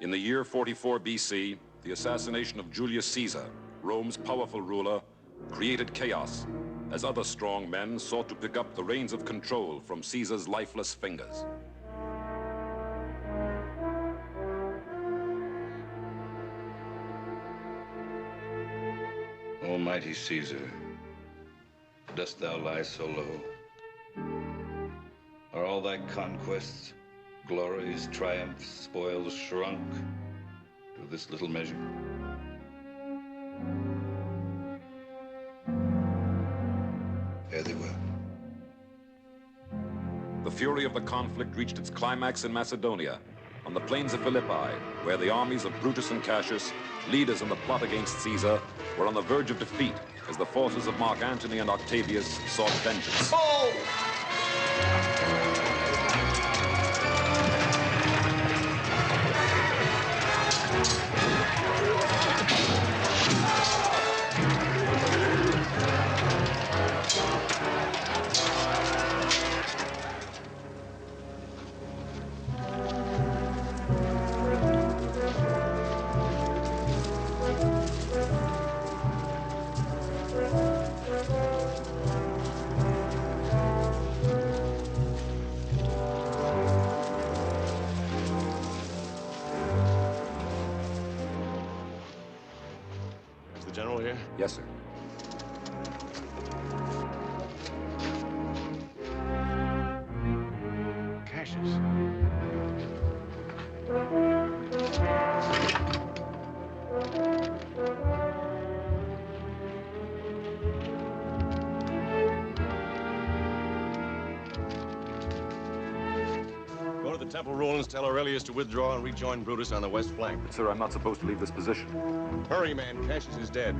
In the year 44 BC, the assassination of Julius Caesar, Rome's powerful ruler, created chaos as other strong men sought to pick up the reins of control from Caesar's lifeless fingers. Almighty Caesar, dost thou lie so low? Are all thy conquests, glories, triumphs, spoils shrunk to this little measure? Fare thee well. The fury of the conflict reached its climax in Macedonia, on the plains of Philippi, where the armies of Brutus and Cassius, leaders in the plot against Caesar, were on the verge of defeat as the forces of Mark Antony and Octavius sought vengeance. Oh! General here? Yes, sir. Cassius. Go to the temple ruins, tell Aurelius to withdraw and rejoin Brutus on the west flank. But, sir, I'm not supposed to leave this position. Hurry, man. Cassius is dead.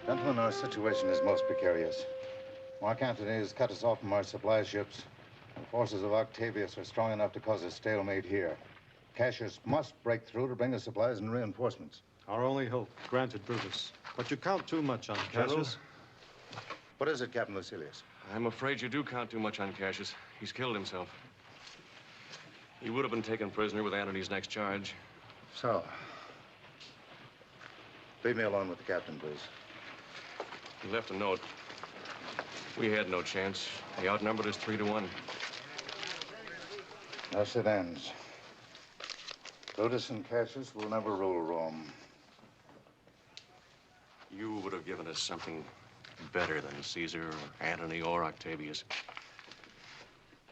Gentlemen, our situation is most precarious. Mark Antony has cut us off from our supply ships. The forces of Octavius are strong enough to cause a stalemate here. Cassius must break through to bring the supplies and reinforcements. Our only hope, granted, Brutus. But you count too much on Cassius. What is it, Captain Lucilius? I'm afraid you do count too much on Cassius. He's killed himself. He would have been taken prisoner with Antony's next charge. So, leave me alone with the captain, please. He left a note. We had no chance. He outnumbered us 3-1. Thus it ends. Brutus and Cassius will never rule Rome. You would have given us something better than Caesar or Antony or Octavius.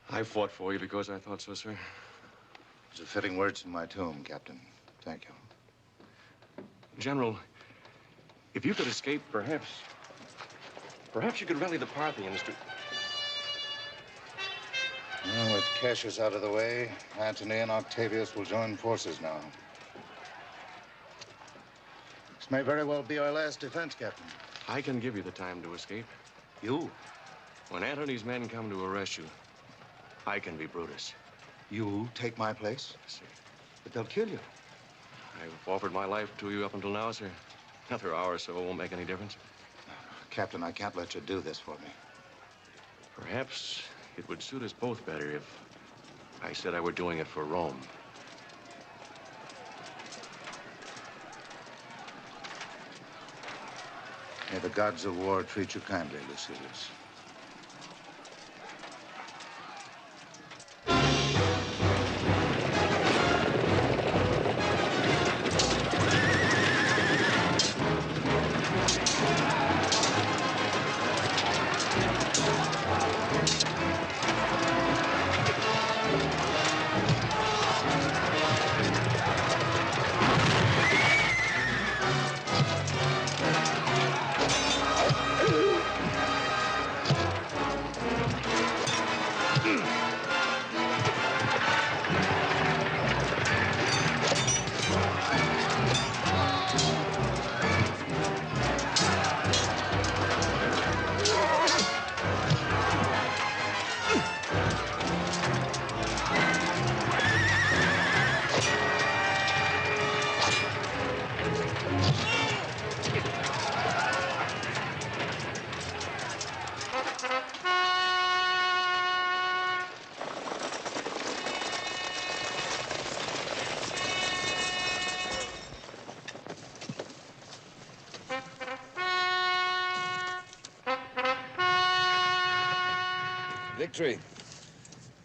I fought for you because I thought so, sir. It's a fitting words in my tomb, Captain. Thank you. General, if you could escape, perhaps you could rally the Parthians to... Well, with Cassius out of the way, Antony and Octavius will join forces now. This may very well be our last defense, Captain. I can give you the time to escape. You? When Antony's men come to arrest you, I can be Brutus. You take my place? Yes, sir. But they'll kill you. I've offered my life to you up until now, sir. Another hour or so won't make any difference. Captain, I can't let you do this for me. Perhaps it would suit us both better if I said I were doing it for Rome. May the gods of war treat you kindly, Lucilius. Victory.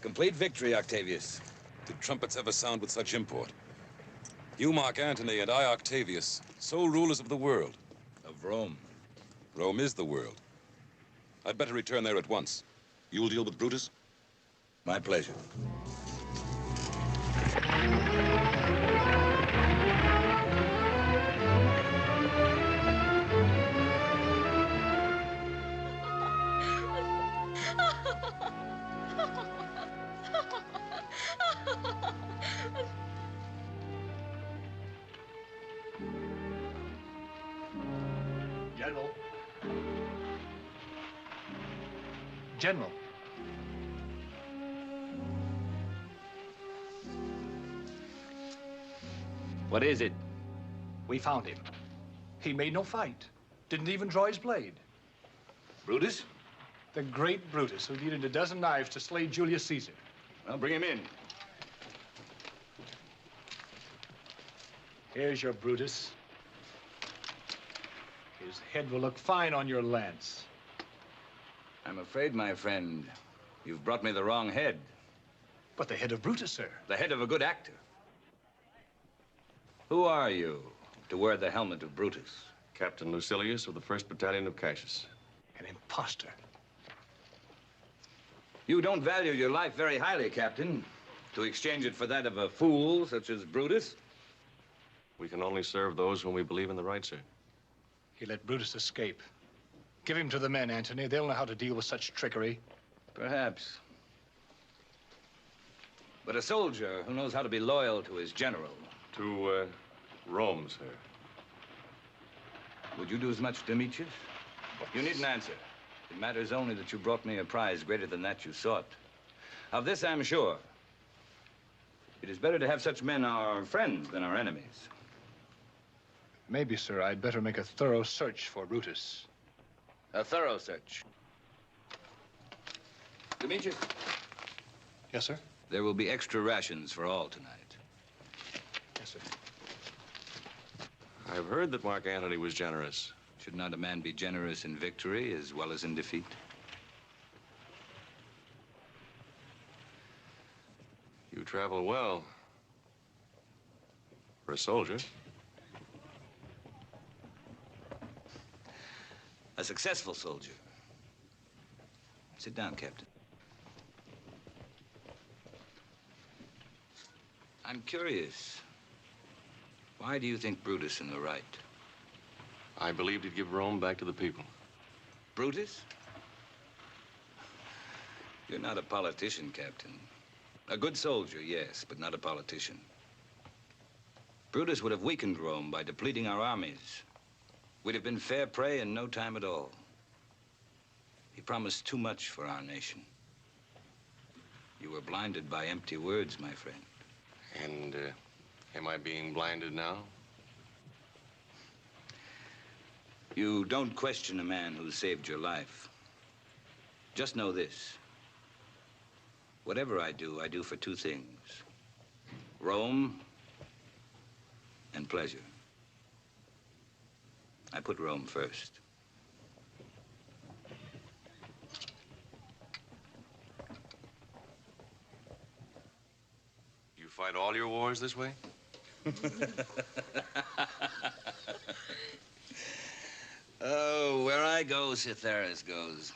Complete victory, Octavius. Did trumpets ever sound with such import? You, Mark Antony, and I, Octavius, sole rulers of the world. Of Rome. Rome is the world. I'd better return there at once. You'll deal with Brutus? My pleasure. General. General. What is it? We found him. He made no fight. Didn't even draw his blade. Brutus? The great Brutus, who needed a dozen knives to slay Julius Caesar. Well, bring him in. Here's your Brutus. His head will look fine on your lance. I'm afraid, my friend, you've brought me the wrong head. But the head of Brutus, sir. The head of a good actor. Who are you to wear the helmet of Brutus? Captain Lucilius of the 1st Battalion of Cassius. An imposter. You don't value your life very highly, Captain. To exchange it for that of a fool such as Brutus? We can only serve those whom we believe in the right, sir. He let Brutus escape. Give him to the men, Antony. They'll know how to deal with such trickery. Perhaps. But a soldier who knows how to be loyal to his general. To, Rome, sir. Would you do as much, Domitius? You needn't answer. It matters only that you brought me a prize greater than that you sought. Of this I'm sure. It is better to have such men our friends than our enemies. Maybe, sir, I'd better make a thorough search for Brutus. A thorough search. Domitius, Yes, sir? there will be extra rations for all tonight. Yes, sir. I've heard that Mark Antony was generous. Should not a man be generous in victory as well as in defeat? You travel well. For a soldier. A successful soldier. Sit down, Captain. I'm curious. Why do you think Brutus in the right? I believed he'd give Rome back to the people. Brutus? You're not a politician, Captain. A good soldier, yes, but not a politician. Brutus would have weakened Rome by depleting our armies. We'd have been fair prey in no time at all. He promised too much for our nation. You were blinded by empty words, my friend. And, am I being blinded now? You don't question a man who saved your life. Just know this. Whatever I do for two things. Rome and pleasure. I put Rome first. You fight all your wars this way? Oh, where I go, Cytheris goes.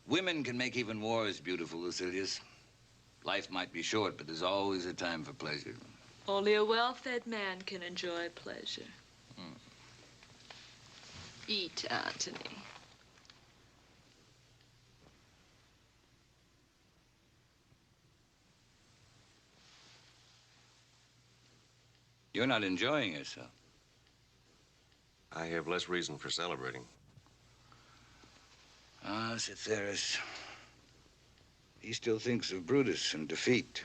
Women can make even wars beautiful, Lucilius. Life might be short, but there's always a time for pleasure. Only a well-fed man can enjoy pleasure. Eat, Antony. You're not enjoying yourself. I have less reason for celebrating. Ah, Cytheris. He still thinks of Brutus and defeat.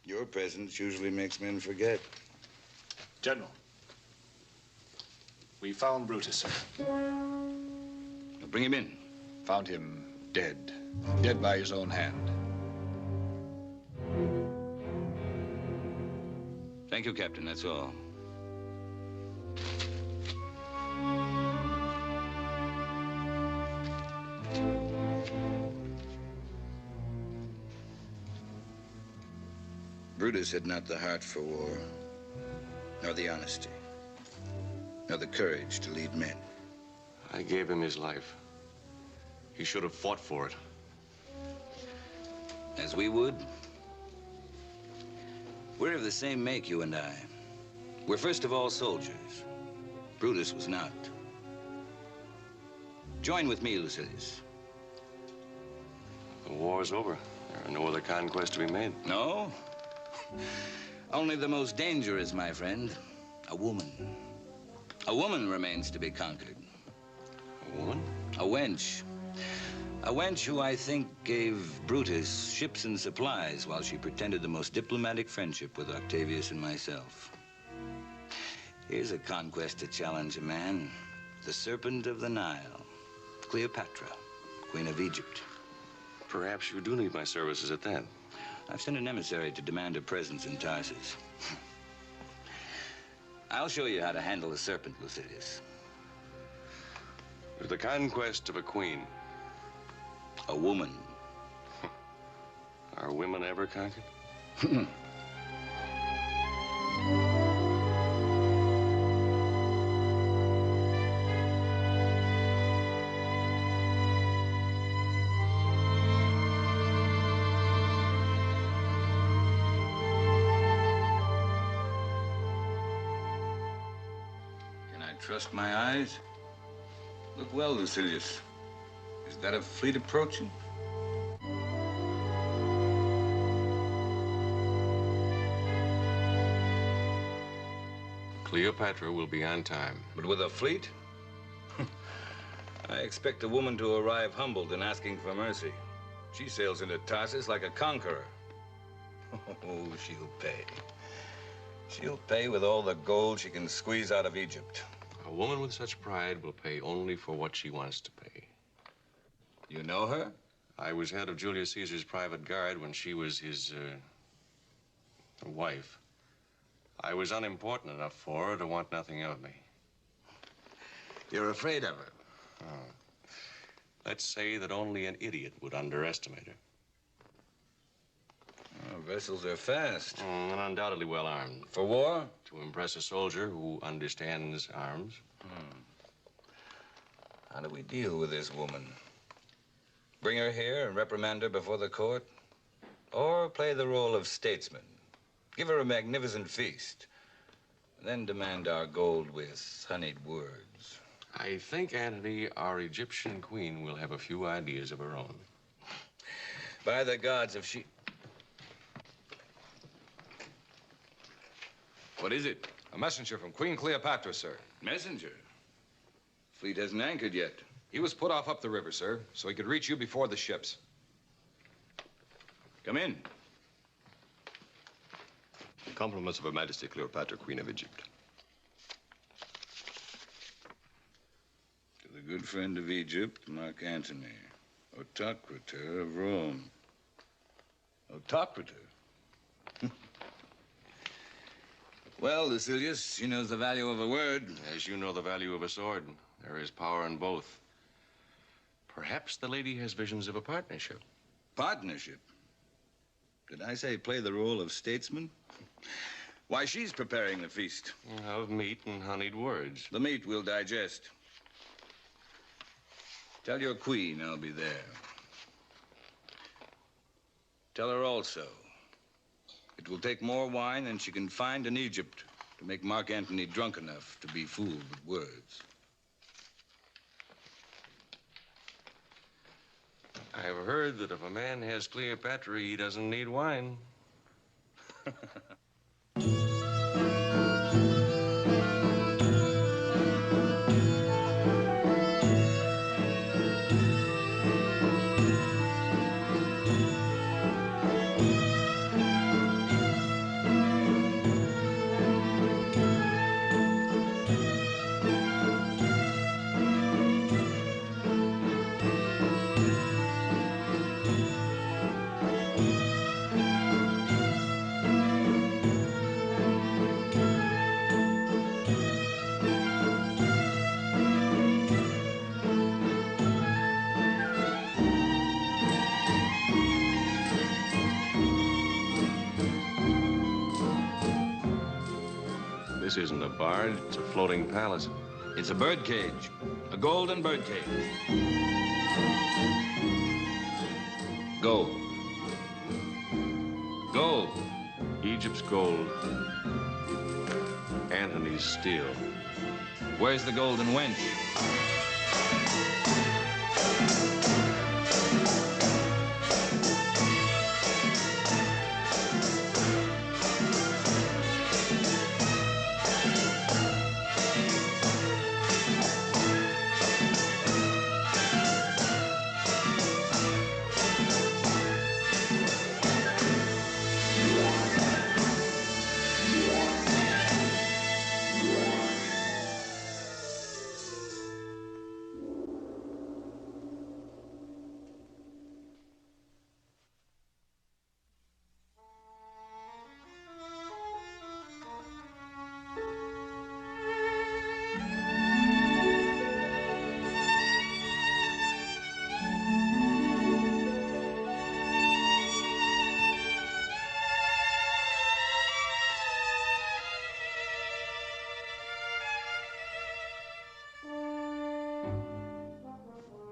Your presence usually makes men forget. General. We found Brutus, sir. Now bring him in. Found him dead. Dead by his own hand. Thank you, Captain, that's all. Brutus had not the heart for war, nor the honesty, nor the courage to lead men. I gave him his life. He should have fought for it. As we would. We're of the same make, you and I. We're first of all soldiers. Brutus was not. Join with me, Lucilius. The war's over. There are no other conquests to be made. No? Only the most dangerous, my friend. A woman. A woman remains to be conquered. A woman? A wench. A wench who I think gave Brutus ships and supplies while she pretended the most diplomatic friendship with Octavius and myself. Here's a conquest to challenge a man. The Serpent of the Nile. Cleopatra, Queen of Egypt. Perhaps you do need my services at that. I've sent an emissary to demand a presence in Tarsus. I'll show you how to handle the serpent, Lucilius. With the conquest of a queen. A woman. Are women ever conquered? Trust my eyes? Look well, Lucilius. Is that a fleet approaching? Cleopatra will be on time. But with a fleet? I expect a woman to arrive humbled and asking for mercy. She sails into Tarsus like a conqueror. Oh, she'll pay. She'll pay with all the gold she can squeeze out of Egypt. A woman with such pride will pay only for what she wants to pay. You know her? I was head of Julius Caesar's private guard when she was his, wife. I was unimportant enough for her to want nothing of me. You're afraid of her? Oh. Let's say that only an idiot would underestimate her. Oh, vessels are fast. And undoubtedly well armed. For war? To impress a soldier who understands arms. How do we deal with this woman? Bring her here and reprimand her before the court? Or play the role of statesman? Give her a magnificent feast. And then demand our gold with honeyed words. I think, Antony, our Egyptian queen will have a few ideas of her own. By the gods, if she... What is it? A messenger from Queen Cleopatra, sir. Messenger? Fleet hasn't anchored yet. He was put off up the river, sir, so he could reach you before the ships. Come in. Compliments of Her Majesty Cleopatra, Queen of Egypt. To the good friend of Egypt, Mark Antony, autocrator of Rome. Autocrator? Well, Lucilius, she knows the value of a word. As you know the value of a sword, there is power in both. Perhaps the lady has visions of a partnership. Partnership? Did I say play the role of statesman? Why, she's preparing the feast. Of meat and honeyed words. The meat we'll digest. Tell your queen I'll be there. Tell her also it will take more wine than she can find in Egypt to make Mark Antony drunk enough to be fooled with words. I've heard that if a man has Cleopatra, he doesn't need wine. This isn't a barge, it's a floating palace. It's a birdcage. A golden birdcage. Gold. Gold. Egypt's gold. Antony's steel. Where's the golden wench?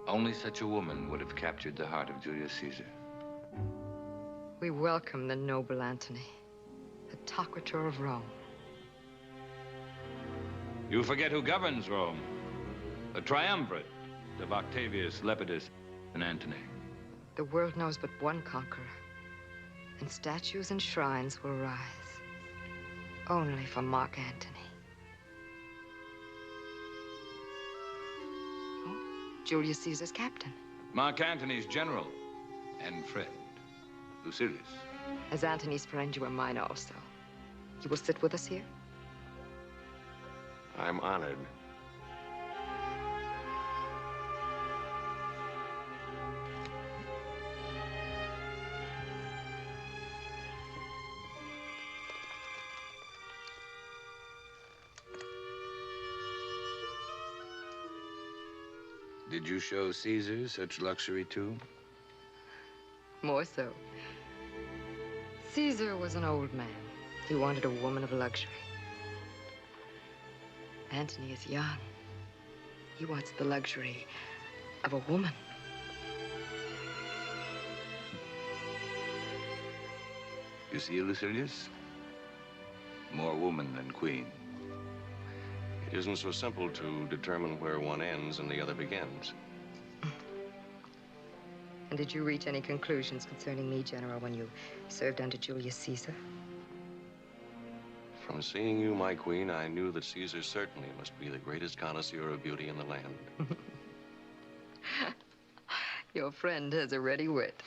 Only such a woman would have captured the heart of Julius Caesar. We welcome the noble Antony, autocrator of Rome. You forget who governs Rome. The triumvirate of Octavius, Lepidus, and Antony. The world knows but one conqueror, and statues and shrines will rise only for Mark Antony. Julius Caesar's captain. Mark Antony's general and friend, Lucilius. As Antony's friend, you are mine also. You will sit with us here? I'm honored. Did you show Caesar such luxury too? More so. Caesar was an old man. He wanted a woman of luxury. Antony is young. He wants the luxury of a woman. You see, Lucilius? More woman than queen. It isn't so simple to determine where one ends and the other begins. And did you reach any conclusions concerning me, General, when you served under Julius Caesar? From seeing you, my queen, I knew that Caesar certainly must be the greatest connoisseur of beauty in the land. Your friend has a ready wit.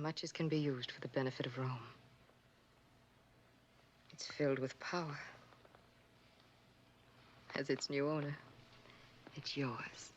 much as can be used for the benefit of Rome. It's filled with power. As its new owner, it's yours.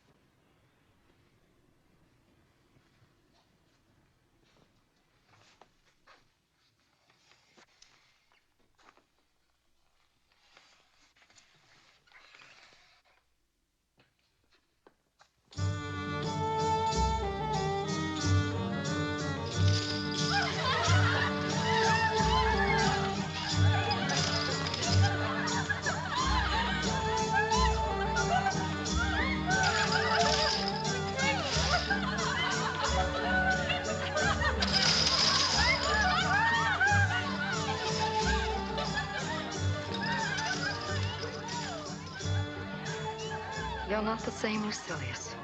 You're not the same Lucilius.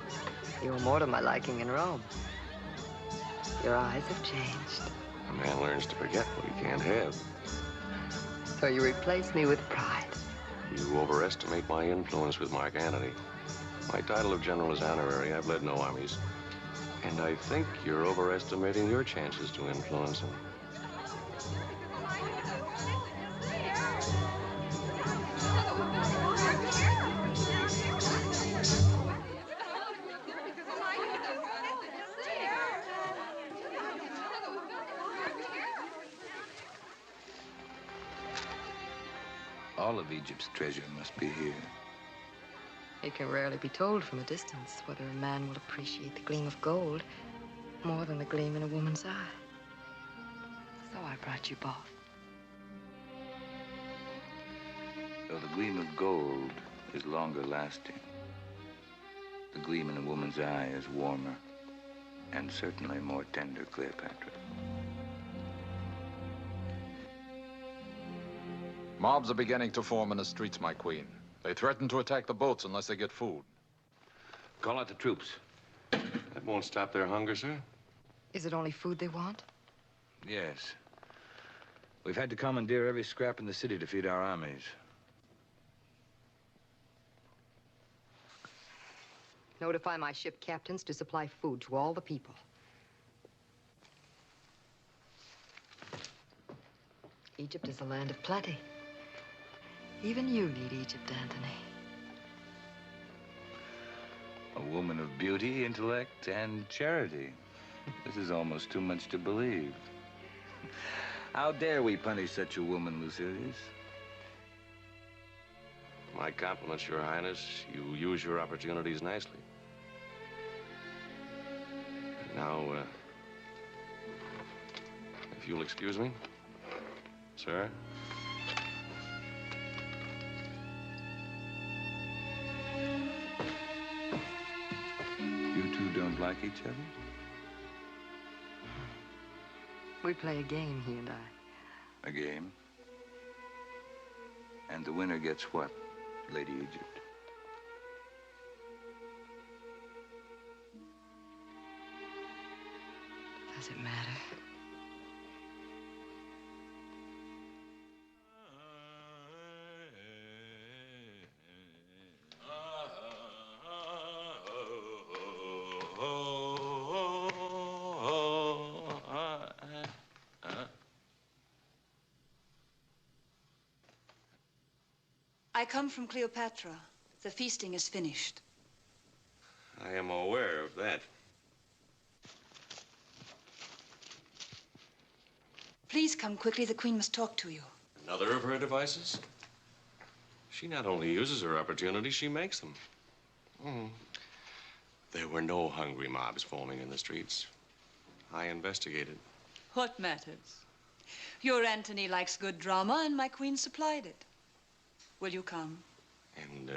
You were more to my liking in Rome. Your eyes have changed. A man learns to forget what he can't have. So you replace me with pride. You overestimate my influence with Mark Antony. My title of general is honorary. I've led no armies. And I think you're overestimating your chances to influence him. All of Egypt's treasure must be here. It can rarely be told from a distance whether a man will appreciate the gleam of gold more than the gleam in a woman's eye. So I brought you both. Though the gleam of gold is longer lasting, the gleam in a woman's eye is warmer and certainly more tender, Cleopatra. Mobs are beginning to form in the streets, my queen. They threaten to attack the boats unless they get food. Call out the troops. That won't stop their hunger, sir. Is it only food they want? Yes. We've had to commandeer every scrap in the city to feed our armies. Notify my ship captains to supply food to all the people. Egypt is a land of plenty. Even you need Egypt, Antony. A woman of beauty, intellect, and charity. This is almost too much to believe. How dare we punish such a woman, Lucilius? My compliments, Your Highness. You use your opportunities nicely. Now, if you'll excuse me, sir. You two don't like each other? We play a game, he and I. A game? And the winner gets what, Lady Egypt? Does it matter? I come from Cleopatra. The feasting is finished. I am aware of that. Please come quickly. The Queen must talk to you. Another of her devices? She not only uses her opportunities, she makes them. There were no hungry mobs forming in the streets. I investigated. What matters? Your Antony likes good drama, and my Queen supplied it. Will you come? And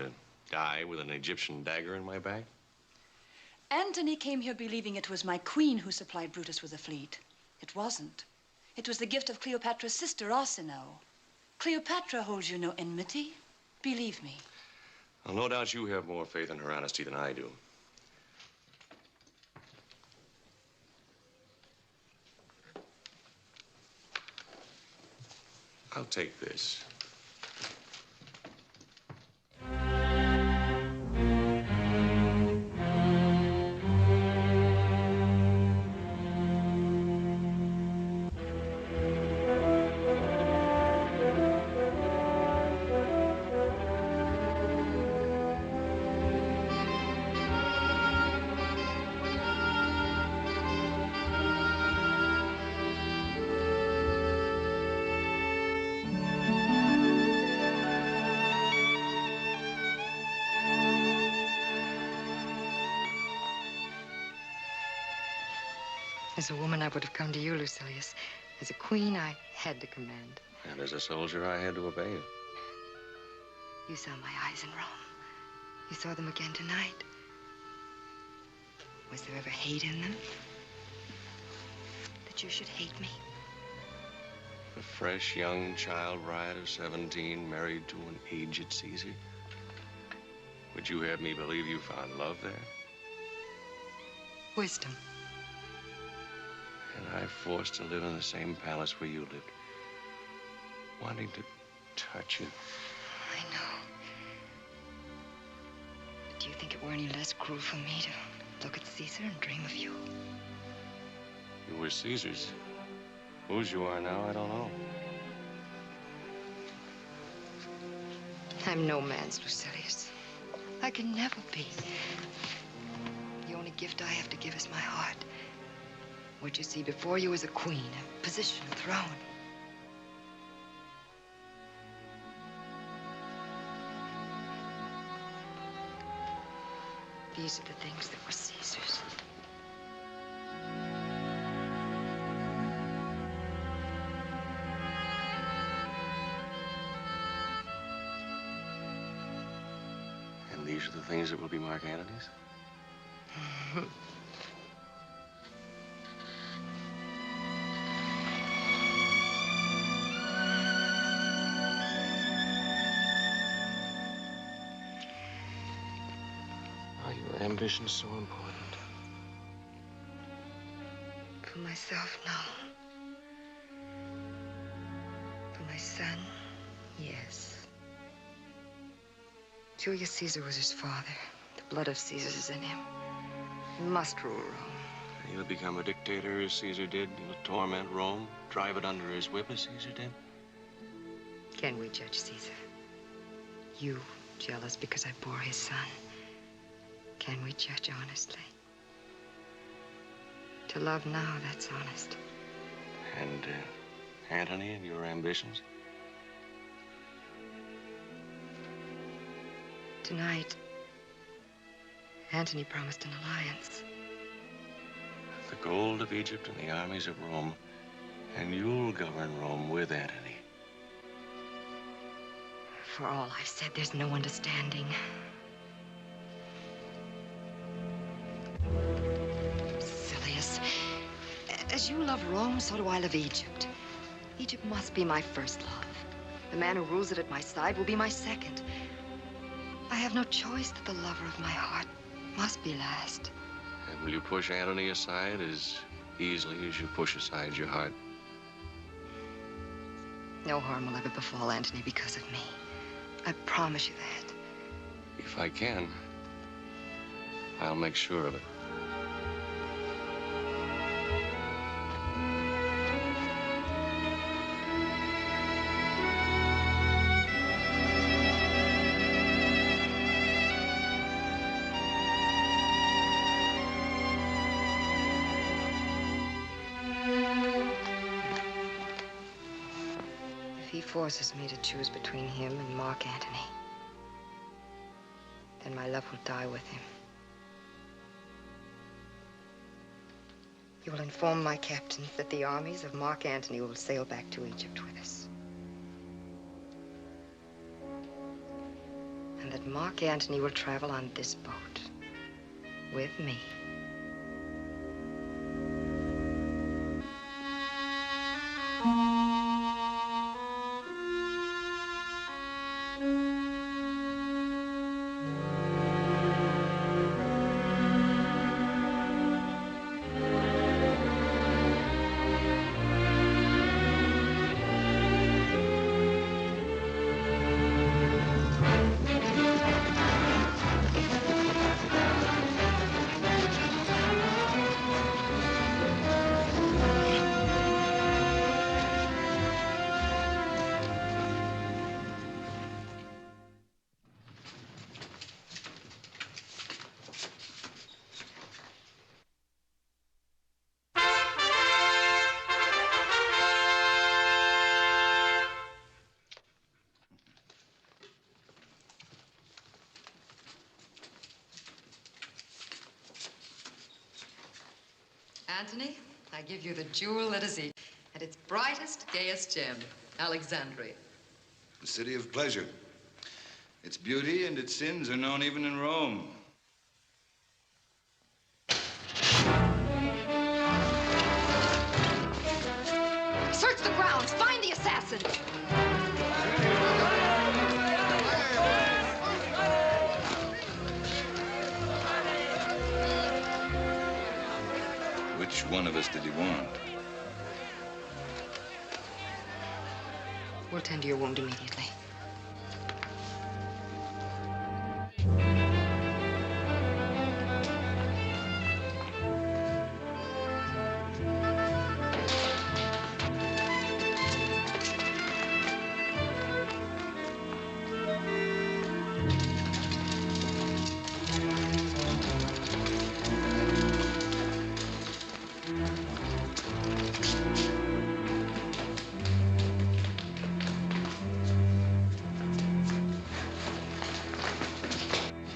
die with an Egyptian dagger in my back? Antony came here believing it was my Queen who supplied Brutus with a fleet. It wasn't. It was the gift of Cleopatra's sister, Arsinoe. Cleopatra holds you no enmity. Believe me. Well, no doubt you have more faith in her honesty than I do. I'll take this. As a woman, I would have come to you, Lucilius. As a queen, I had to command. And as a soldier, I had to obey you. You saw my eyes in Rome. You saw them again tonight. Was there ever hate in them? That you should hate me? A fresh young child bride of 17 married to an aged Caesar? Would you have me believe you found love there? Wisdom. And I forced to live in the same palace where you lived, wanting to touch you. I know. But do you think it were any less cruel for me to look at Caesar and dream of you? You were Caesar's. Whose you are now, I don't know. I'm no man's, Lucilius. I can never be. The only gift I have to give is my heart. What you see before you is a queen, a position, a throne. These are the things that were Caesar's. And these are the things that will be Mark Antony's? Are your ambitions so important? For myself, no. For my son, yes. Julius Caesar was his father. The blood of Caesar is in him. He must rule Rome. He'll become a dictator as Caesar did. He'll torment Rome, drive it under his whip as Caesar did. Can we judge Caesar? You, jealous because I bore his son. Can we judge honestly? To love now, that's honest. And Antony and your ambitions? Tonight, Antony promised an alliance. The gold of Egypt and the armies of Rome, and you'll govern Rome with Antony. For all I've said, there's no understanding. Lucilius, as you love Rome, so do I love Egypt. Egypt must be my first love. The man who rules it at my side will be my second. I have no choice that the lover of my heart must be last. And will you push Antony aside as easily as you push aside your heart? No harm will ever befall Antony because of me. I promise you that. If I can, I'll make sure of it. Forces me to choose between him and Mark Antony, then my love will die with him. You will inform my captains that the armies of Mark Antony will sail back to Egypt with us. And that Mark Antony will travel on this boat with me. Antony, I give you the jewel that is Egypt, and its brightest, gayest gem, Alexandria. The city of pleasure. Its beauty and its sins are known even in Rome. Search the grounds. Find the assassin. Which one of us did he want? We'll tend to your wound immediately.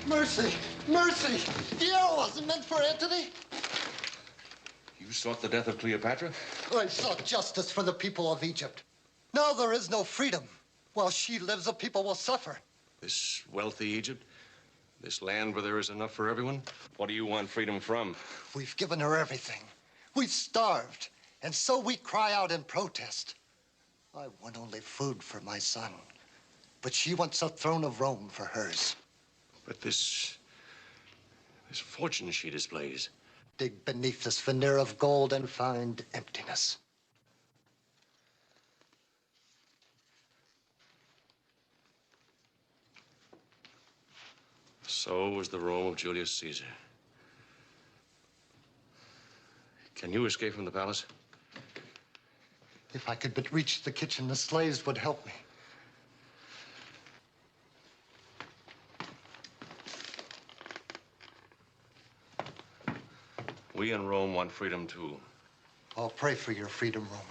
Mercy! Mercy! The arrow wasn't meant for Antony. You sought the death of Cleopatra? I sought justice for the people of Egypt. Now there is no freedom. While she lives, the people will suffer. This wealthy Egypt? This land where there is enough for everyone? What do you want freedom from? We've given her everything. We've starved. And so we cry out in protest. I want only food for my son. But she wants the throne of Rome for hers. But this fortune she displays. Dig beneath this veneer of gold and find emptiness. So was the Rome of Julius Caesar. Can you escape from the palace? If I could but reach the kitchen, the slaves would help me. We in Rome want freedom, too. I'll pray for your freedom, Roman.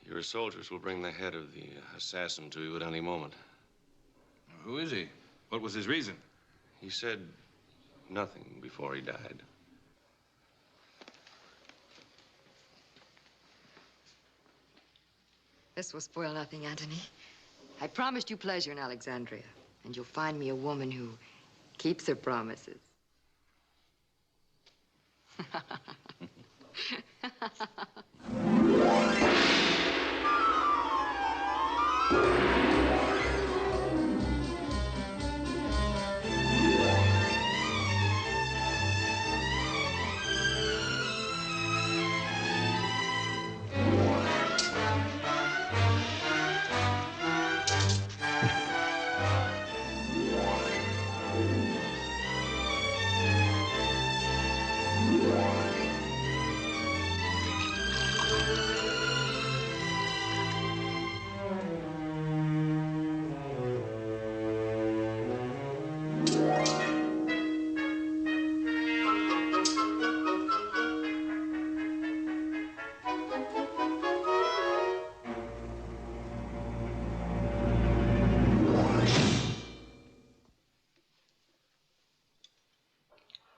Your soldiers will bring the head of the assassin to you at any moment. Who is he? What was his reason? He said nothing before he died. This will spoil nothing, Antony. I promised you pleasure in Alexandria, and you'll find me a woman who keeps her promises.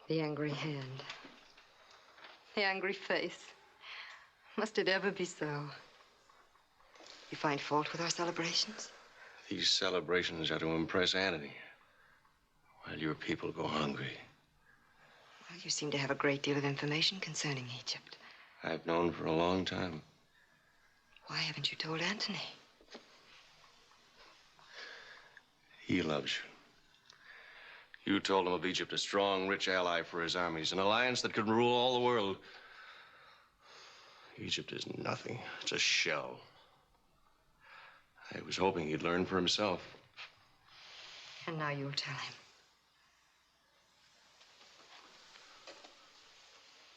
The angry hand. The angry face. Must it ever be so? You find fault with our celebrations? These celebrations are to impress Antony, while your people go hungry. Well, you seem to have a great deal of information concerning Egypt. I've known for a long time. Why haven't you told Antony? He loves you. You told him of Egypt, a strong, rich ally for his armies, an alliance that could rule all the world. Egypt is nothing. It's a shell. I was hoping he'd learn for himself. And now you'll tell him.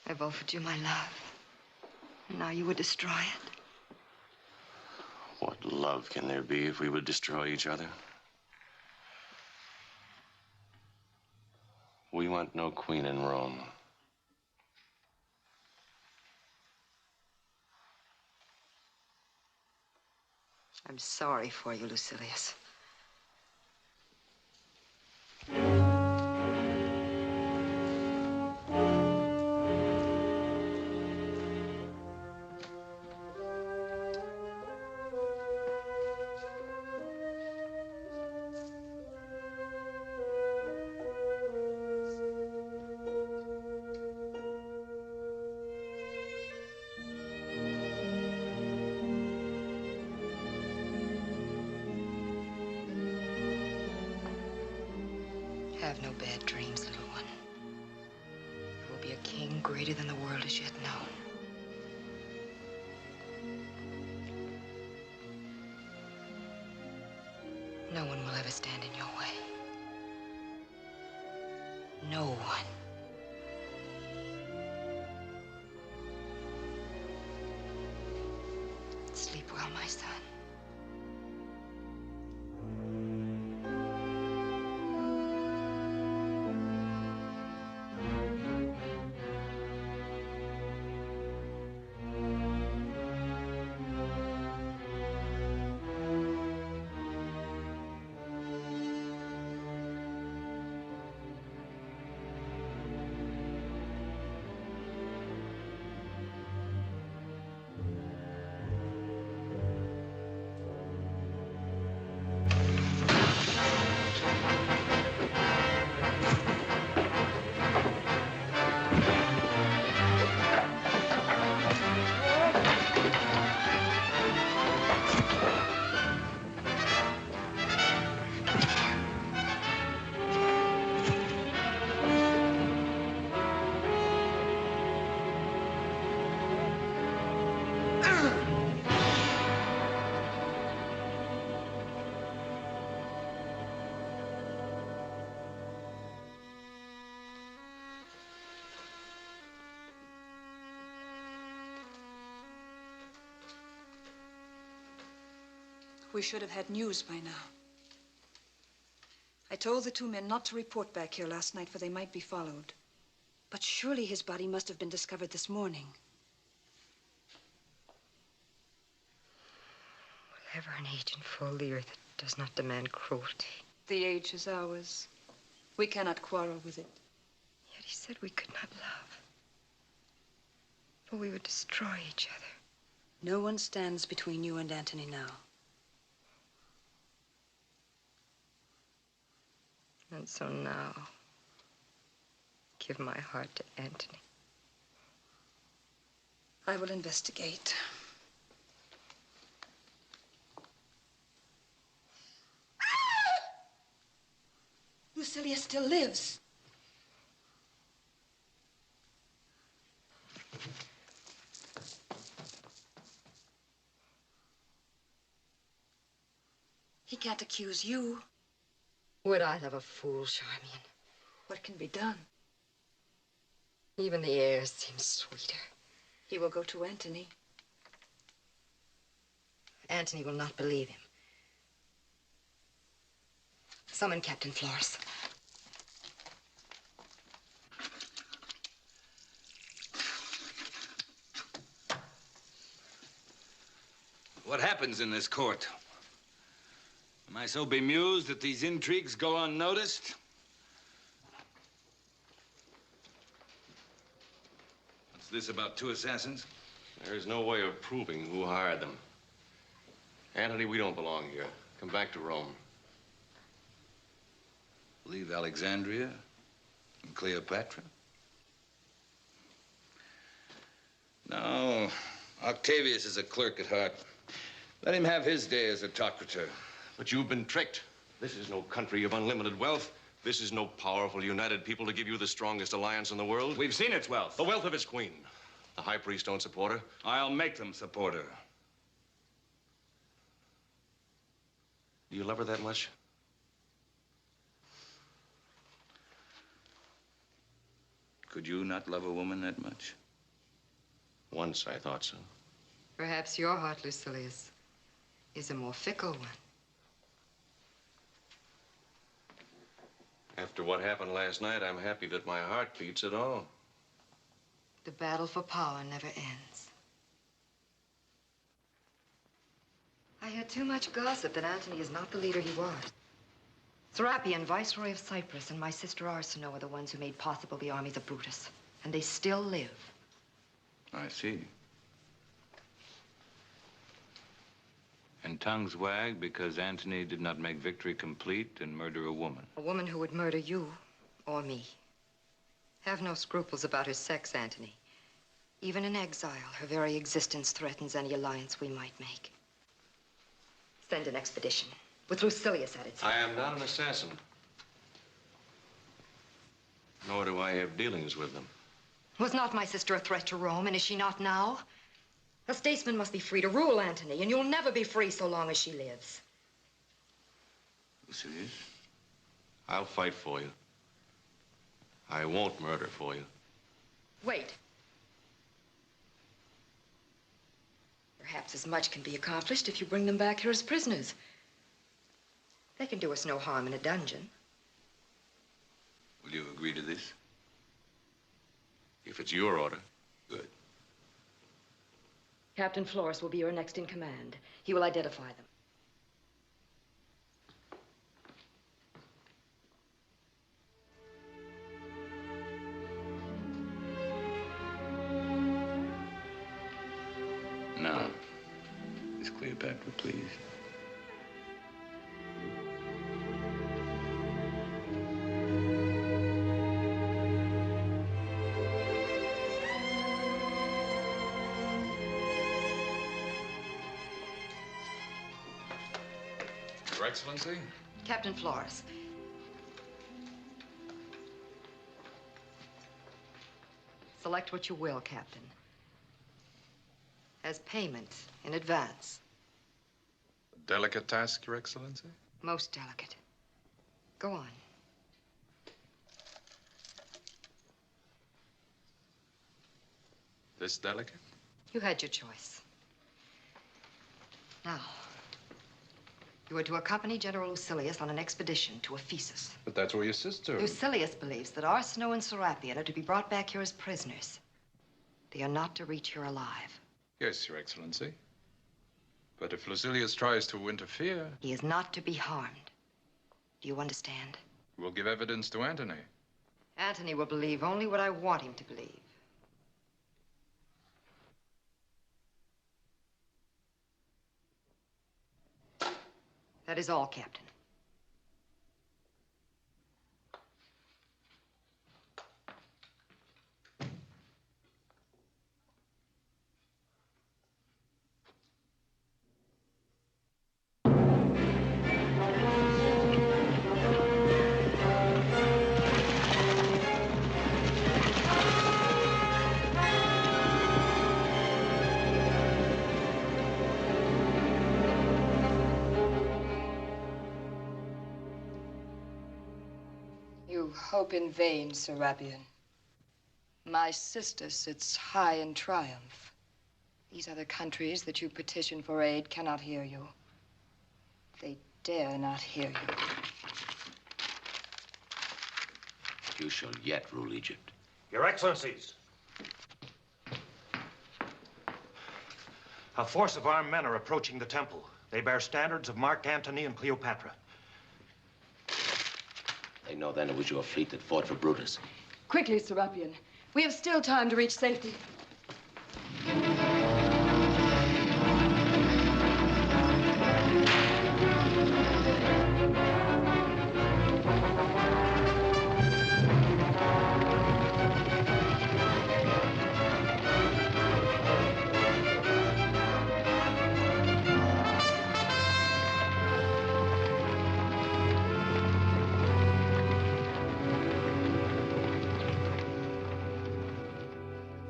I've offered you my love. And now you would destroy it. What love can there be if we would destroy each other? We want no queen in Rome. I'm sorry for you, Lucilius. Have no bad dreams, little one. You will be a king greater than the world has yet known. No one will ever stand in your way. No one. Sleep well, my son. We should have had news by now. I told the two men not to report back here last night, for they might be followed. But surely his body must have been discovered this morning. Will ever an agent fool the earth that does not demand cruelty? The age is ours. We cannot quarrel with it. Yet he said we could not love. For we would destroy each other. No one stands between you and Antony now. And so now, give my heart to Antony. I will investigate. Lucilius still lives. He can't accuse you. Would I love a fool, Charmian? What can be done? Even the air seems sweeter. He will go to Antony. Antony will not believe him. Summon Captain Florus. What happens in this court? Am I so bemused that these intrigues go unnoticed? What's this about two assassins? There is no way of proving who hired them. Antony, we don't belong here. Come back to Rome. Leave Alexandria and Cleopatra? No, Octavius is a clerk at heart. Let him have his day as autocrator. But you've been tricked. This is no country of unlimited wealth. This is no powerful, united people to give you the strongest alliance in the world. We've seen its wealth. The wealth of its queen. The high priest don't support her. I'll make them support her. Do you love her that much? Could you not love a woman that much? Once I thought so. Perhaps your heart, Lucilius, is a more fickle one. After what happened last night, I'm happy that my heart beats at all. The battle for power never ends. I hear too much gossip that Antony is not the leader he was. Serapion, Viceroy of Cyprus, and my sister Arsinoe are the ones who made possible the armies of Brutus. And they still live. I see. And tongues wag because Antony did not make victory complete and murder a woman. A woman who would murder you or me. Have no scruples about her sex, Antony. Even in exile, her very existence threatens any alliance we might make. Send an expedition with Lucilius at its head. I am not an assassin. Nor do I have dealings with them. Was not my sister a threat to Rome, and is she not now? A statesman must be free to rule, Antony, and you'll never be free so long as she lives. Lucilius? I'll fight for you. I won't murder for you. Wait. Perhaps as much can be accomplished if you bring them back here as prisoners. They can do us no harm in a dungeon. Will you agree to this? If it's your order, good. Captain Florus will be your next in command. He will identify them. Now, Miss Cleopatra, please. Your Excellency? Captain Florus. Select what you will, Captain. As payment in advance. A delicate task, Your Excellency? Most delicate. Go on. This delicate? You had your choice. Now, you are to accompany General Lucilius on an expedition to Ephesus. But that's where your sister... Lucilius believes that Arsinoe and Serapion are to be brought back here as prisoners. They are not to reach here alive. Yes, Your Excellency. But if Lucilius tries to interfere... He is not to be harmed. Do you understand? We'll give evidence to Antony. Antony will believe only what I want him to believe. That is all, Captain. You hope in vain, Serapion. My sister sits high in triumph. These other countries that you petition for aid cannot hear you. They dare not hear you. You shall yet rule Egypt. Your Excellencies. A force of armed men are approaching the temple. They bear standards of Mark Antony and Cleopatra. They know then it was your fleet that fought for Brutus. Quickly, Serapion. We have still time to reach safety.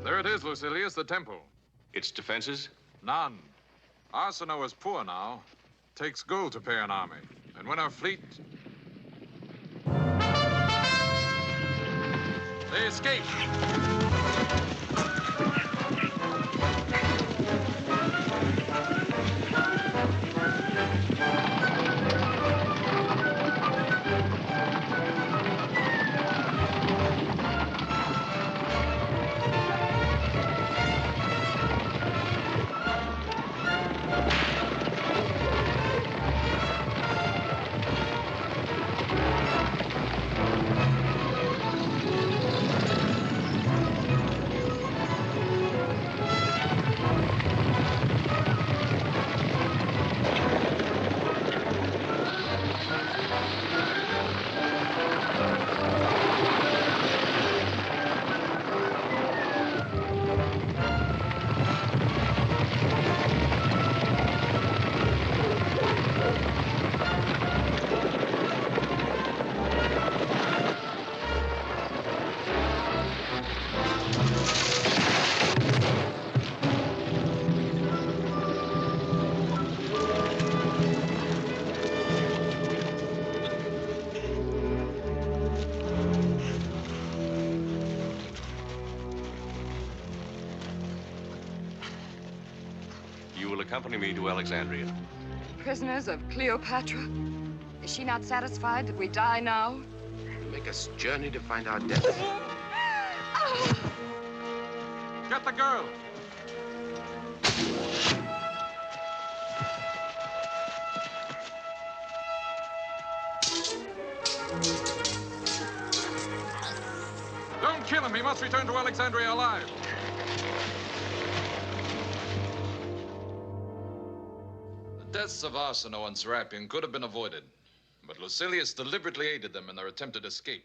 There it is, Lucilius, the temple. Its defenses? None. Arsinoe is poor now. Takes gold to pay an army. And when our fleet... They escaped. Accompany me to Alexandria. Prisoners of Cleopatra? Is she not satisfied that we die now? You make us journey to find our death. Get the girl! Don't kill him. He must return to Alexandria alive. The deaths of Arsinoe and Serapien could have been avoided, but Lucilius deliberately aided them in their attempted escape.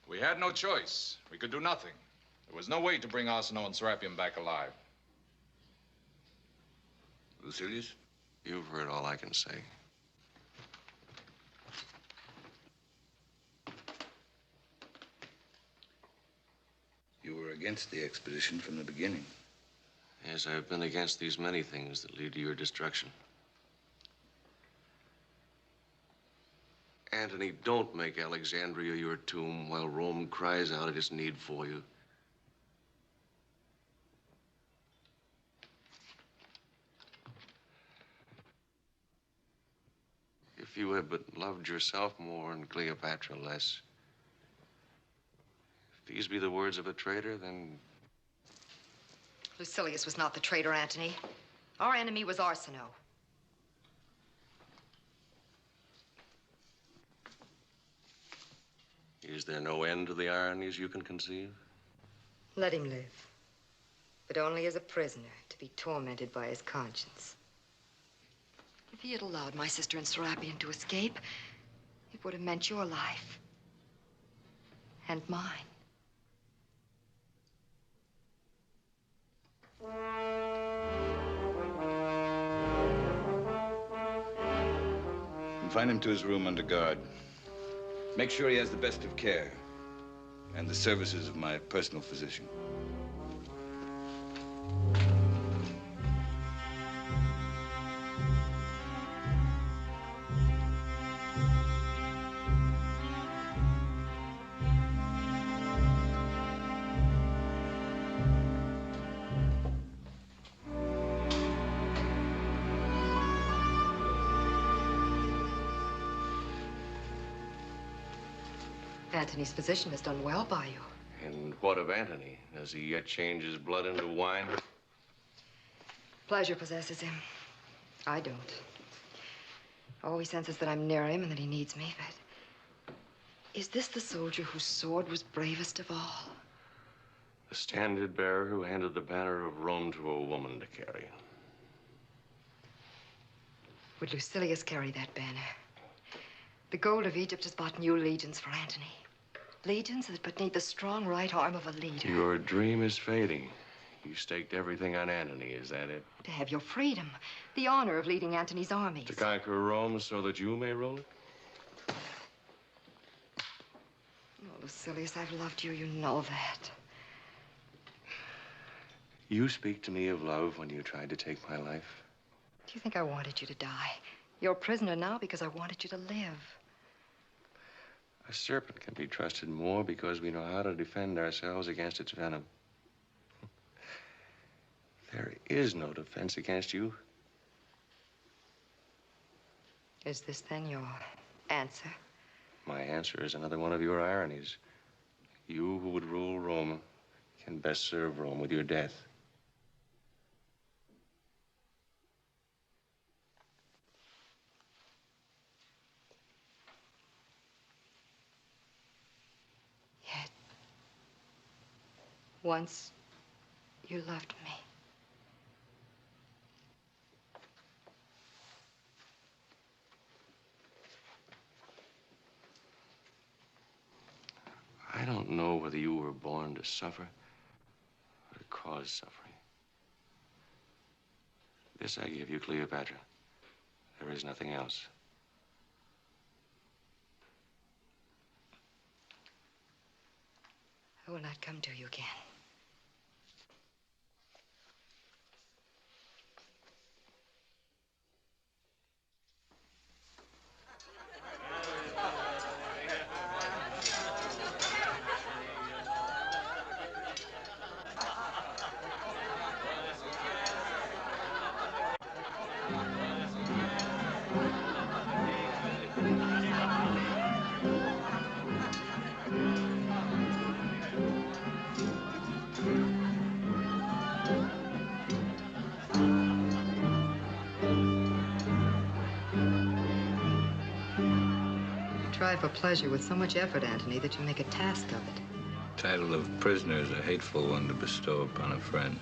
We had no choice. We could do nothing. There was no way to bring Arsinoe and Serapien back alive. Lucilius? You've heard all I can say. You were against the expedition from the beginning. Yes, I've been against these many things that lead to your destruction. Antony, don't make Alexandria your tomb while Rome cries out its need for you. If you had but loved yourself more and Cleopatra less, if these be the words of a traitor, then... Lucilius was not the traitor, Antony. Our enemy was Arsinoe. Is there no end to the ironies you can conceive? Let him live, but only as a prisoner to be tormented by his conscience. If he had allowed my sister and Serapien to escape, it would have meant your life and mine. Confine him to his room under guard. Make sure he has the best of care and the services of my personal physician. Antony's physician has done well by you. And what of Antony? Does he yet change his blood into wine? Pleasure possesses him. I don't. Oh, he senses that I'm near him and that he needs me, but... Is this the soldier whose sword was bravest of all? The standard bearer who handed the banner of Rome to a woman to carry. Would Lucilius carry that banner? The gold of Egypt has bought new legions for Antony. Legions that but need the strong right arm of a leader. Your dream is fading. You staked everything on Antony, is that it? To have your freedom, the honor of leading Antony's armies. To conquer Rome so that you may rule it? Oh, Lucilius, I've loved you. You know that. You speak to me of love when you tried to take my life. Do you think I wanted you to die? You're a prisoner now because I wanted you to live. A serpent can be trusted more because we know how to defend ourselves against its venom. There is no defense against you. Is this then your answer? My answer is another one of your ironies. You who would rule Rome can best serve Rome with your death. Yet, once you loved me. I don't know whether you were born to suffer or to cause suffering. This I give you, Cleopatra. There is nothing else. I will not come to you again. You try for pleasure with so much effort, Antony, that you make a task of it. Title of prisoner is a hateful one to bestow upon a friend.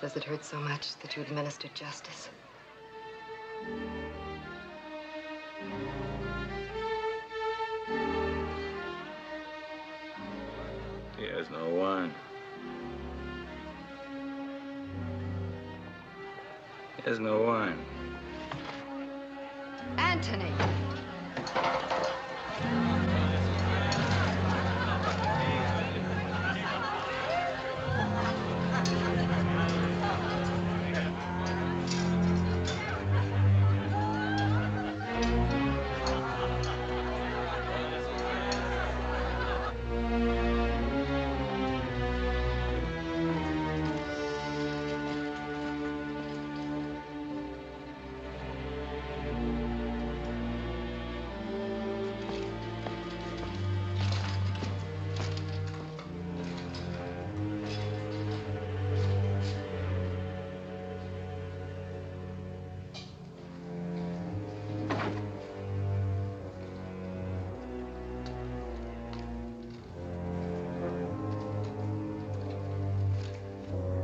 Does it hurt so much that you administered justice? He has no wine. He has no wine. Antony!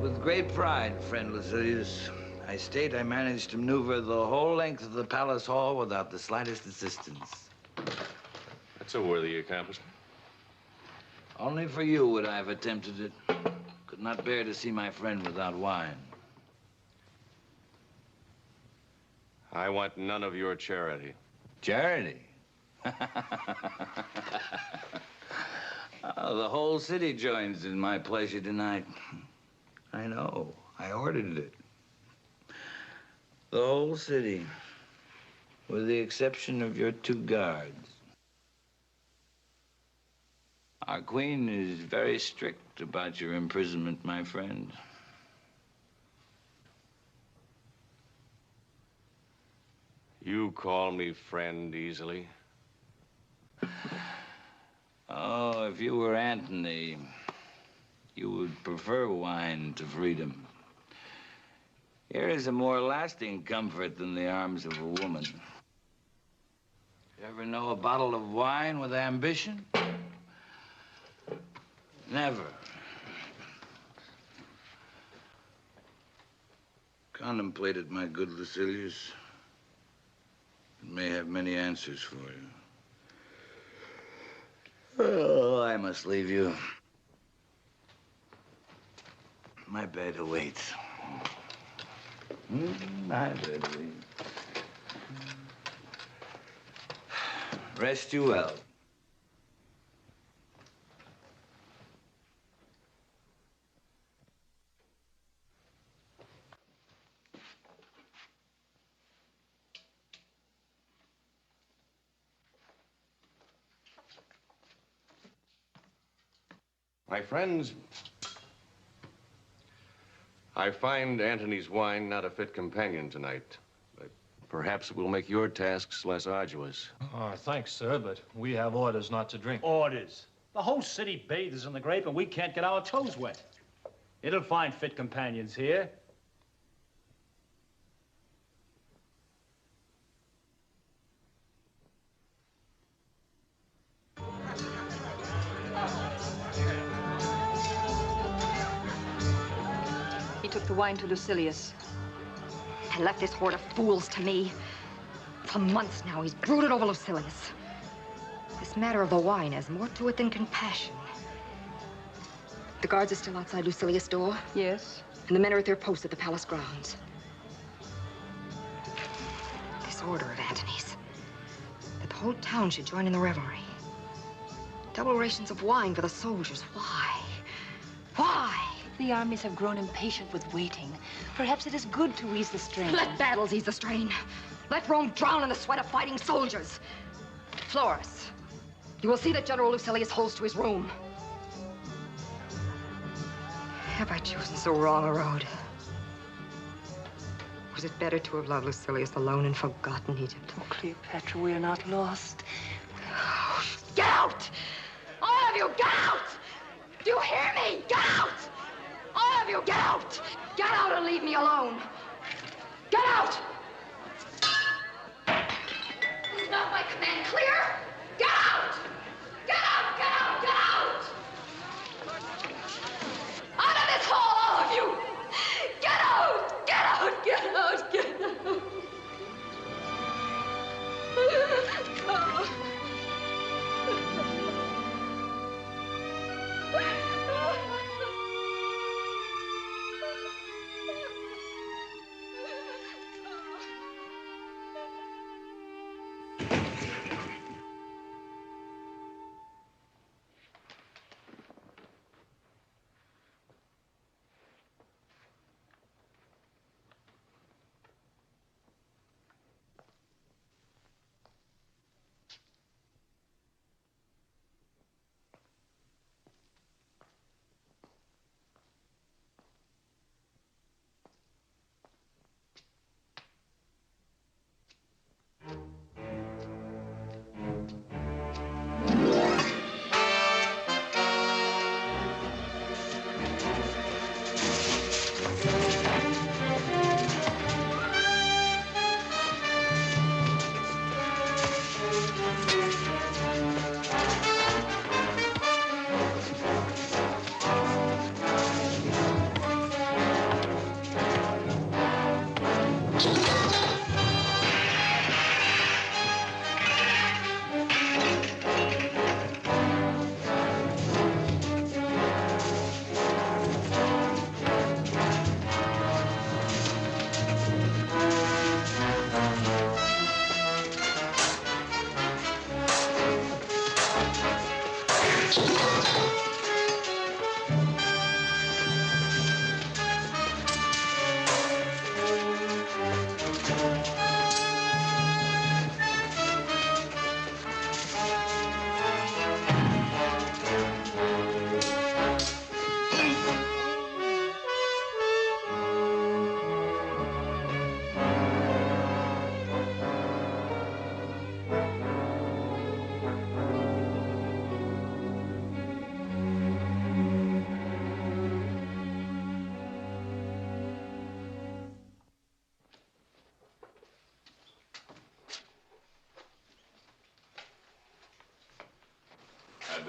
With great pride, friend Lucilius, I state I managed to maneuver the whole length of the palace hall without the slightest assistance. That's a worthy accomplishment. Only for you would I have attempted it. Could not bear to see my friend without wine. I want none of your charity. Charity? Oh, the whole city joins in my pleasure tonight. I know. I ordered it. The whole city, with the exception of your 2 guards. Our queen is very strict about your imprisonment, my friend. You call me friend easily. Oh, if you were Antony, you would prefer wine to freedom. Here is a more lasting comfort than the arms of a woman. You ever know a bottle of wine with ambition? Never. Contemplate it, my good Lucilius. It may have many answers for you. Oh, I must leave you. My bed awaits. My bed awaits. Rest you well. My friends, I find Antony's wine not a fit companion tonight. But perhaps it will make your tasks less arduous. Oh, thanks, sir, but we have orders not to drink. Orders? The whole city bathes in the grape and we can't get our toes wet. It'll find fit companions here. He took the wine to Lucilius. And left this horde of fools to me. For months now, he's brooded over Lucilius. This matter of the wine has more to it than compassion. The guards are still outside Lucilius' door. Yes. And the men are at their posts at the palace grounds. This order of Antony's, that the whole town should join in the revelry. Double rations of wine for the soldiers. Why? Why? The armies have grown impatient with waiting. Perhaps it is good to ease the strain. Let battles ease the strain. Let Rome drown in the sweat of fighting soldiers. Florus, you will see that General Lucilius holds to his room. Have I chosen so wrong a road? Was it better to have loved Lucilius alone and forgotten Egypt? Oh, Cleopatra, we are not lost. Oh, get out! All of you, get out! Do you hear me? Get out! All of you, get out! Get out and leave me alone! Get out! Is not my command clear? Get out! Get out! Get out! Get out! Out of this hall, all of you! Get out! Get out! Get out! Get out!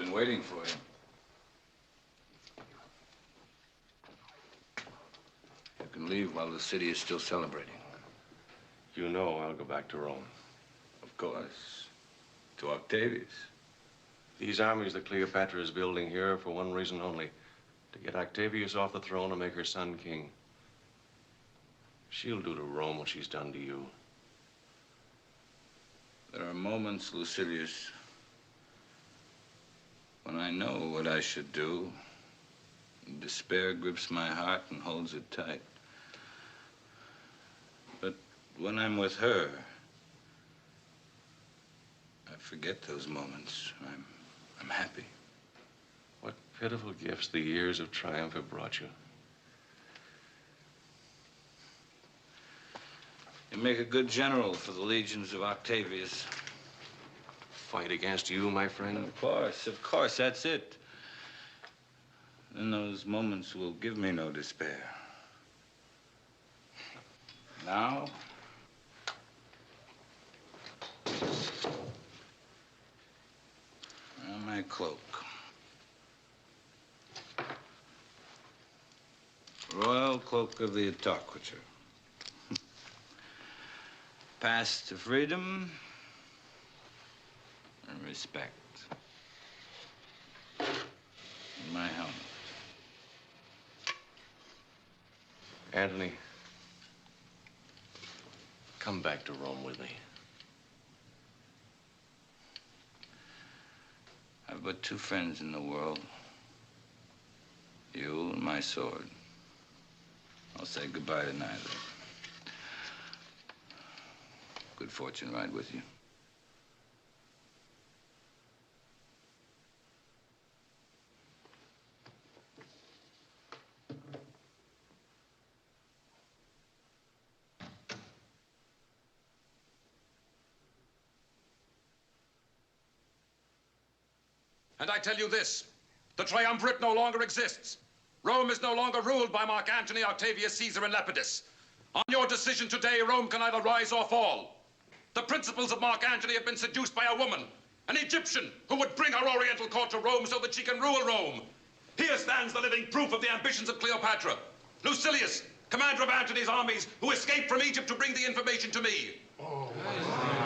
been waiting for you. You can leave while the city is still celebrating. You know I'll go back to Rome. Of course. To Octavius. These armies that Cleopatra is building here are for one reason only. To get Octavius off the throne and make her son king. She'll do to Rome what she's done to you. There are moments, Lucilius, when I know what I should do. Despair grips my heart and holds it tight. But when I'm with her, I forget those moments. I'm happy. What pitiful gifts the years of triumph have brought you. You make a good general for the legions of Octavius. Fight against you, my friend? Of course, that's it. Then those moments will give me no despair. Now, my cloak. Royal cloak of the autocrator. Path to freedom and respect. And my helmet. Antony, come back to Rome with me. I've but two friends in the world. You and my sword. I'll say goodbye to neither. Good fortune ride with you. And I tell you this, the triumvirate no longer exists. Rome is no longer ruled by Mark Antony, Octavius, Caesar, and Lepidus. On your decision today, Rome can either rise or fall. The principles of Mark Antony have been seduced by a woman, an Egyptian, who would bring her Oriental court to Rome so that she can rule Rome. Here stands the living proof of the ambitions of Cleopatra. Lucilius, commander of Antony's armies, who escaped from Egypt to bring the information to me.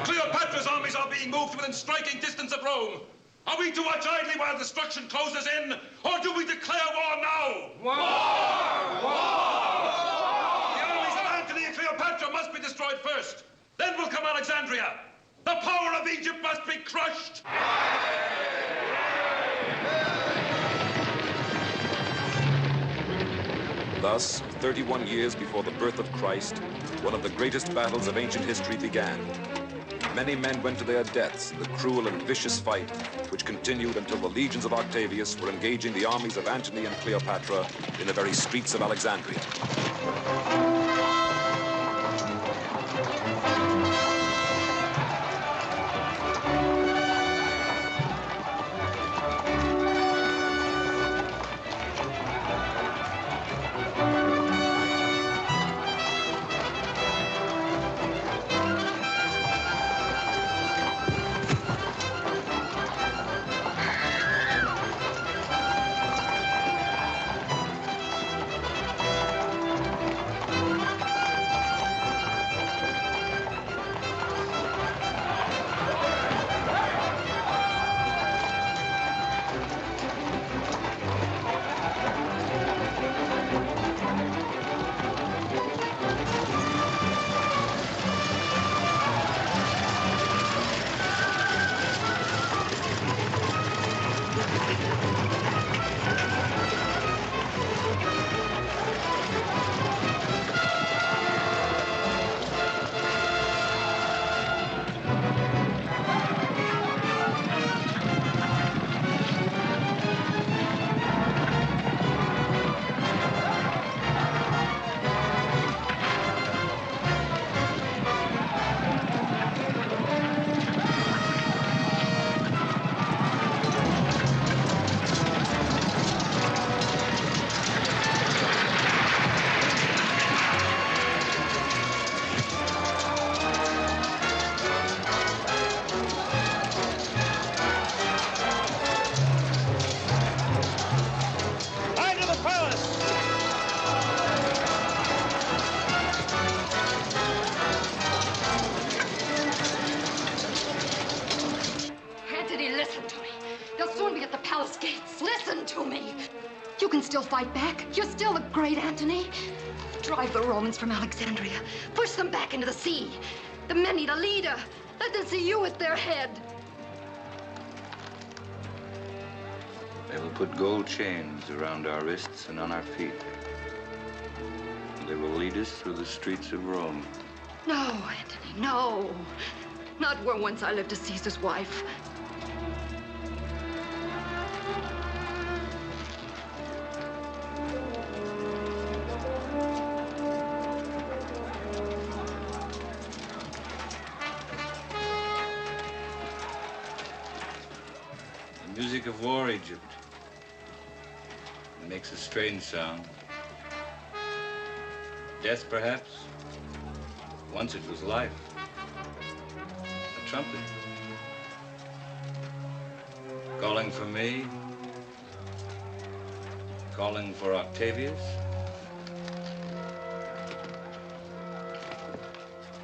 Cleopatra's armies are being moved within striking distance of Rome. Are we to watch idly while destruction closes in, or do we declare war now? War! War! The armies of Antony and Cleopatra must be destroyed first. Then will come Alexandria. The power of Egypt must be crushed. Thus, 31 years before the birth of Christ, one of the greatest battles of ancient history began. Many men went to their deaths in the cruel and vicious fight, which continued until the legions of Octavius were engaging the armies of Antony and Cleopatra in the very streets of Alexandria. hell's gates, listen to me. You can still fight back. You're still the great Antony. Drive the Romans from Alexandria. Push them back into the sea. The men need a leader. Let them see you at their head. They will put gold chains around our wrists and on our feet. They will lead us through the streets of Rome. No, Antony, no. Not where once I lived as Caesar's wife. The music of war, Egypt. It makes a strange sound. Death, perhaps. Once it was life. A trumpet. Calling for me. Calling for Octavius.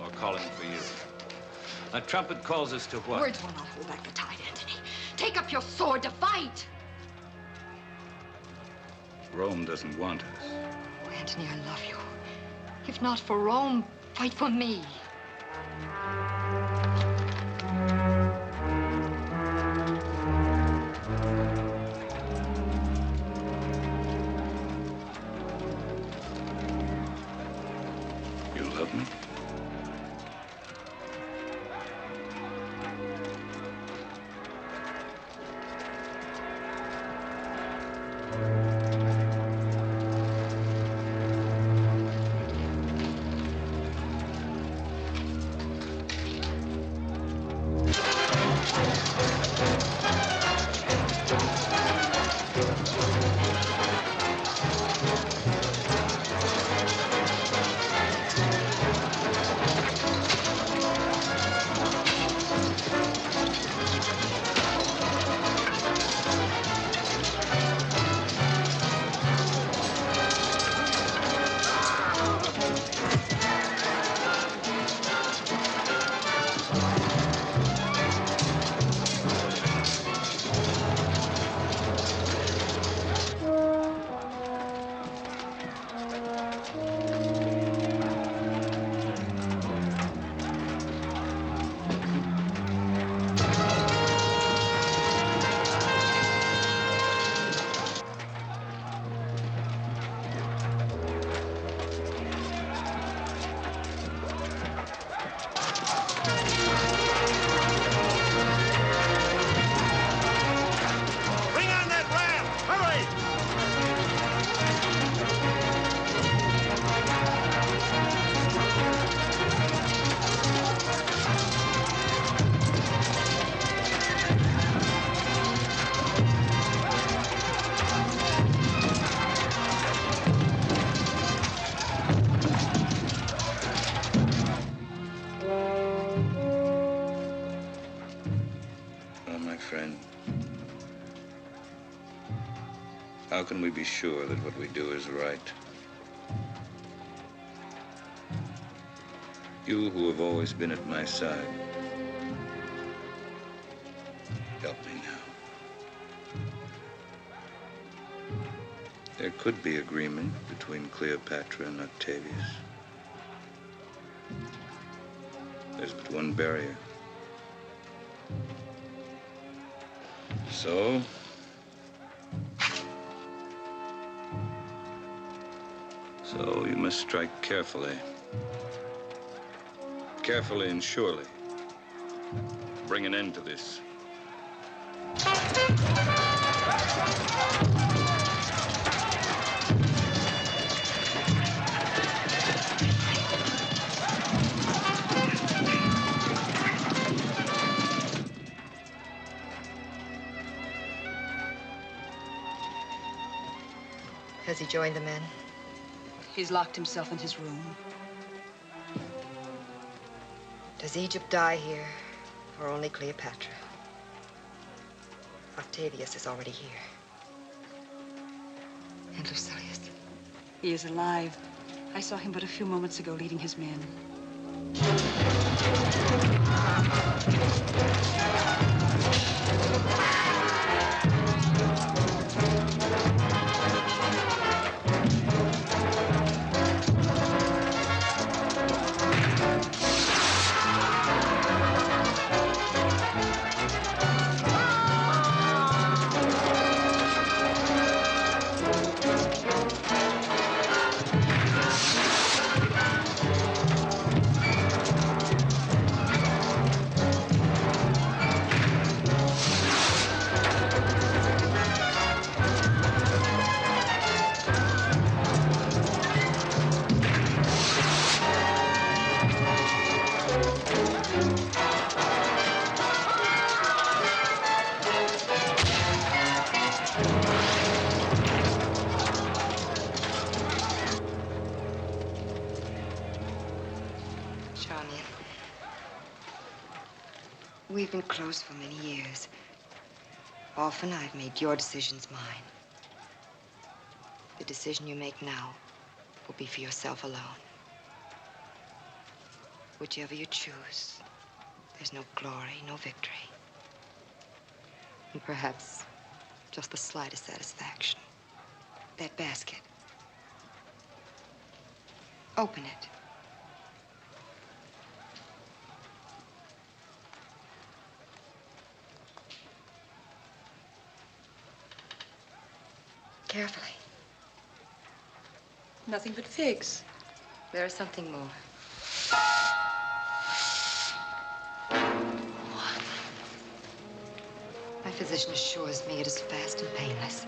Or calling for you. A trumpet calls us to what? Words will not hold back the tide, Antony. Take up your sword to fight. Rome doesn't want us. Oh, Antony, I love you. If not for Rome, fight for me. You love me? How can we be sure that what we do is right? You who have always been at my side, help me now. There could be agreement between Cleopatra and Octavius. There's but one barrier. So you must strike carefully. Carefully and surely. Bring an end to this. Has he joined the men? He's locked himself in his room. Does Egypt die here, or only Cleopatra? Octavius is already here. And Lucilius? He is alive. I saw him but a few moments ago leading his men. We've been close for many years. Often I've made your decisions mine. The decision you make now will be for yourself alone. Whichever you choose, there's no glory, no victory. And perhaps just the slightest satisfaction. That basket. Open it. Carefully. Nothing but figs. There is something more. My physician assures me it is fast and painless.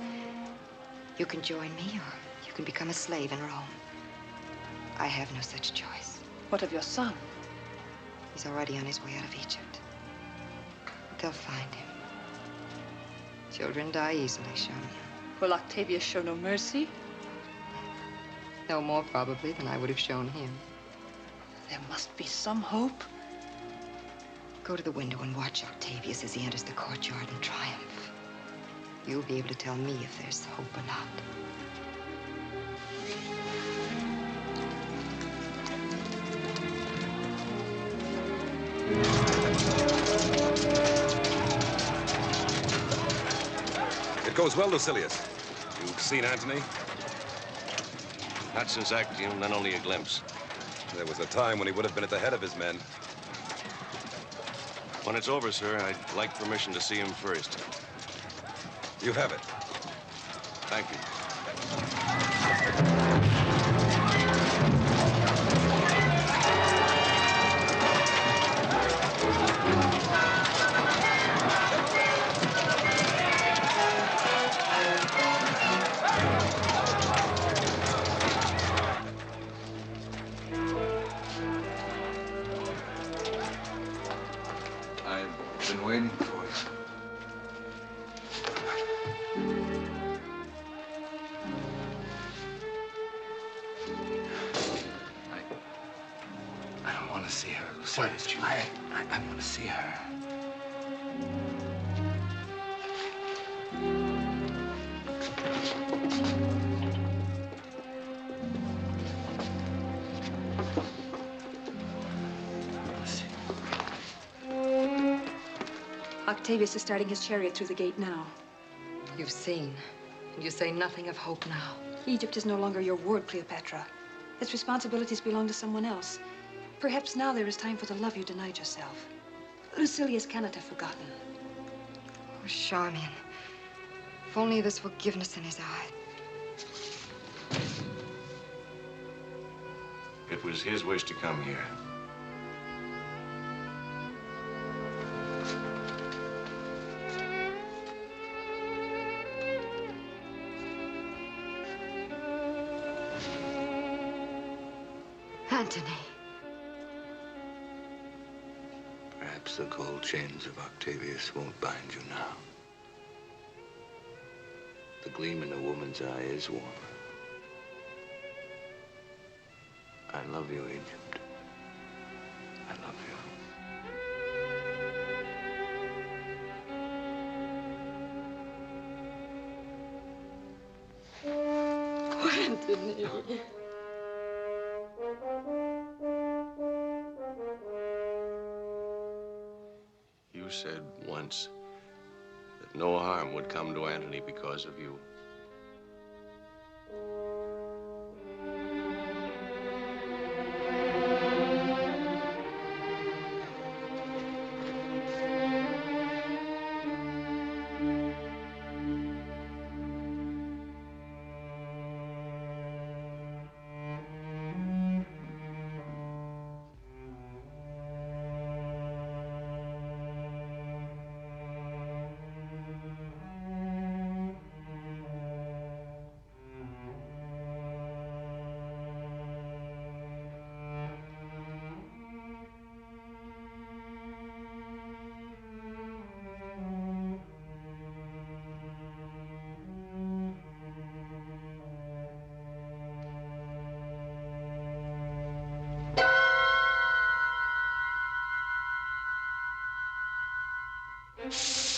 You can join me, or you can become a slave in Rome. I have no such choice. What of your son? He's already on his way out of Egypt. They'll find him. Children die easily, Charmian. Will Octavius show no mercy? No more, probably, than I would have shown him. There must be some hope. Go to the window and watch Octavius as he enters the courtyard in triumph. You'll be able to tell me if there's hope or not. It goes well, Lucilius. You've seen Antony? Not since Actium, then only a glimpse. There was a time when he would have been at the head of his men. When it's over, sir, I'd like permission to see him first. You have it. Thank you. I've been waiting for you. I don't want to see her, Lucilius. I want to see her. Octavius is starting his chariot through the gate now. You've seen, and you say nothing of hope now. Egypt is no longer your ward, Cleopatra. Its responsibilities belong to someone else. Perhaps now there is time for the love you denied yourself. Lucilius cannot have forgotten. Oh, Charmian. If only there's forgiveness in his eye. It was his wish to come here. Antony. Perhaps the cold chains of Octavius won't bind you now. The gleam in a woman's eye is warmer. I love you, Egypt. I love you. Antony. You said once that no harm would come to Antony because of you. Thank you.